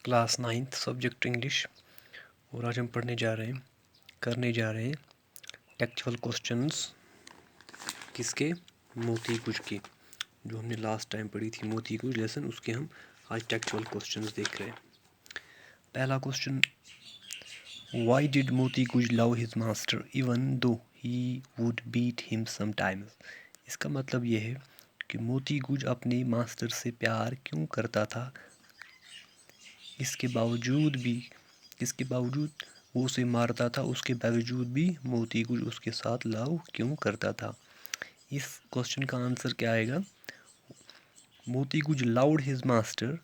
Class 9th subject English. और आज हम करने जा रहे हैं टेक्चुअल क्वेश्चंस किसके, मोती कुछ के। जो हमने लास्ट टाइम पढ़ी थी मोती कुछ लेसन, उसके हम आज टेक्चुअल क्वेश्चंस देख रहे हैं। पहला क्वेश्चन, वाई डिड मोती कुछ love his master even though he would beat him sometimes. इसका मतलब यह है कि मोती कुछ अपने मास्टर से प्यार क्यों करता था, इसके बावजूद वो उसे मारता था, उसके बावजूद भी मोती कुछ उसके साथ लव क्यों करता था। इस क्वेश्चन का आंसर क्या आएगा, मोती कुछ loved his master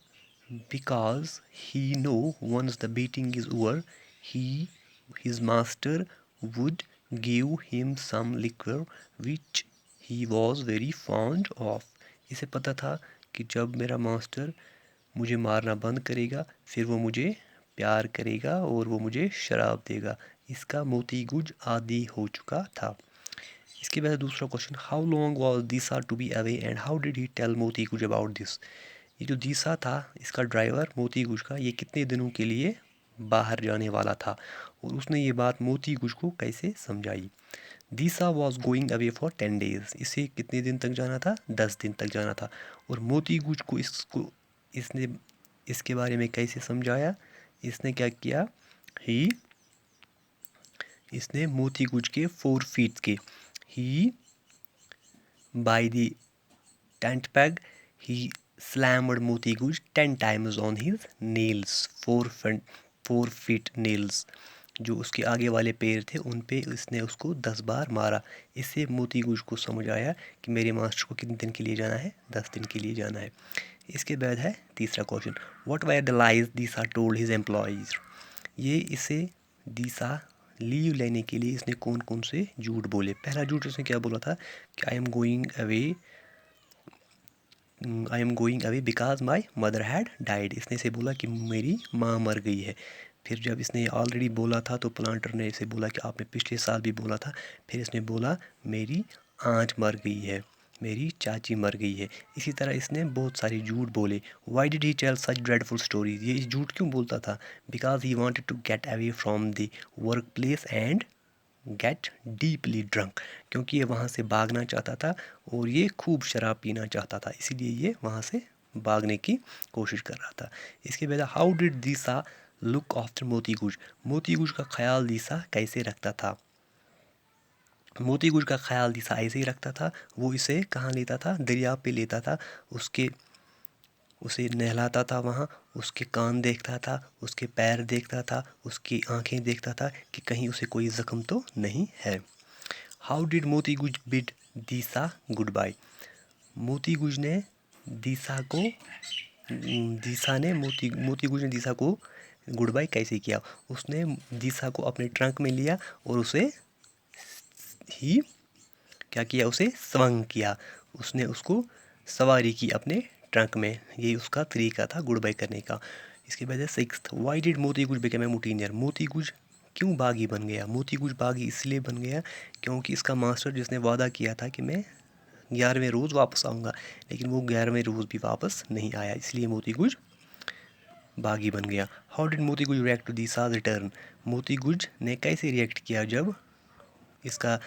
because he know once the beating is over his master would give him some liquor which he was very fond of. इसे पता था कि जब मेरा मास्टर मुझे मारना बंद करेगा फिर वो मुझे प्यार करेगा और वो मुझे शराब देगा। इसका मोती कुछ आदी हो चुका था। इसके बाद दूसरा question, how long was Disha to be away and how did he tell Moti कुछ अबाउट दिस। ये जो दिशा था इसका ड्राइवर मोती कुछ का, ये कितने दिनों के लिए बाहर जाने वाला था और उसने ये बात मोती कुछ को कैसे समझाई। Disha was going away for 10 days। इसे कितने दिन तक जाना था, 10 दिन तक जाना था। और मोती कुछ को इसने इसके बारे में कैसे समझाया, इसने क्या किया, इसने मोती कुछ के 4 feet के ही by the tent peg he slammed मोती कुछ 10 times on his nails. 4 feet nails जो उसके आगे वाले पैर थे उन पे इसने उसको 10 बार मारा। इससे मोती कुछ को समझ आया कि मेरे मास्टर को कितने दिन के लिए जाना है, 10 दिन के लिए जाना है। इसके बाद है तीसरा question, what were the lies Disha told his employees. ये इसे दिशा लीव लेने के लिए इसने कौन कौन से झूठ बोले। पहला झूठ इसने क्या बोला था कि I am going away because my mother had died. इसने इसे बोला कि मेरी माँ मर गई है। फिर जब इसने ऑलरेडी बोला था तो प्लांटर ने इसे बोला कि आपने पिछले साल भी बोला था। फिर इसने बोला मेरी आंट मर गई है, मेरी चाची मर गई है। इसी तरह इसने बहुत सारे झूठ बोले। Why did he tell such dreadful stories. ये झूठ क्यों बोलता था, because he wanted to get away from the work place and get deeply drunk. क्योंकि ये वहाँ से भागना चाहता था और ये खूब शराब पीना चाहता था, इसीलिए ये वहाँ से भागने की कोशिश कर रहा था। इसके बाद how did Disha look after मोती कुछ। मोती कुछ का ख्याल दिशा कैसे रखता था। मोती कुछ का ख्याल दिशा ऐसे ही रखता था, वो इसे कहाँ लेता था, दरिया पे लेता था, उसे नहलाता था, वहाँ उसके कान देखता था, उसके पैर देखता था, उसकी आंखें देखता था कि कहीं उसे कोई ज़ख्म तो नहीं है। हाउ डिड मोती कुछ बिड दिशा गुड बाय। मोती कुछ ने दिशा को गुड बाय कैसे किया। उसने दिशा को अपने ट्रंक में लिया और उसे ही क्या किया, उसे स्वंग किया, उसने उसको सवारी की अपने ट्रंक में। ये उसका तरीका था गुड बाय करने का। इसके बाद सिक्स्थ, वाई डिड मोती कुछ बिकम ए मूटीनियर। मोती कुछ क्यों बागी बन गया। मोती कुछ बागी इसलिए बन गया क्योंकि इसका मास्टर जिसने वादा किया था कि मैं 11वें रोज़ वापस आऊँगा, लेकिन वो 11वें रोज़ भी वापस नहीं आया, इसलिए मोती कुछ बागी बन गया। हाउ डिड मोती कुछ रिएक्ट टू दिशाज रिटर्न। मोती कुछ ने कैसे रिएक्ट किया जब इसका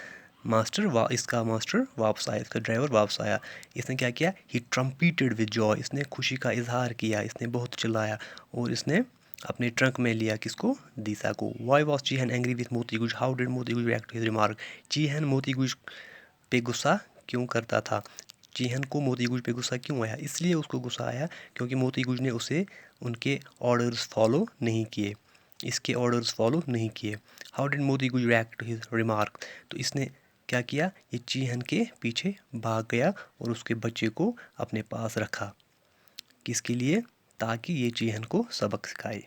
मास्टर वापस आया, इसका ड्राइवर वापस आया। इसने क्या किया, ही ट्रम्पीटेड विद जॉय। इसने खुशी का इजहार किया, इसने बहुत चिल्लाया और इसने अपने ट्रंक में लिया किसको, दिशा को। वाई वॉज चीहन एंग्री विथ मोती कुछ। हाउ डिड मोती कुछ रिएक्ट टू हिज रिमार्क। चीहन मोती कुछ पे गुस्सा क्यों करता था। चीहन को मोती कुछ पे गुस्सा क्यों आया, इसलिए उसको गुस्सा आया क्योंकि मोती कुछ ने उसे उनके ऑर्डर्स फॉलो नहीं किए, इसके ऑर्डर्स फॉलो नहीं किए। हाउ डिड मोती कुछ रिएक्ट टू हिज रिमार्क। तो इसने क्या किया, ये चीहन के पीछे भाग गया और उसके बच्चे को अपने पास रखा, किसके लिए, ताकि ये चीहन को सबक सिखाए।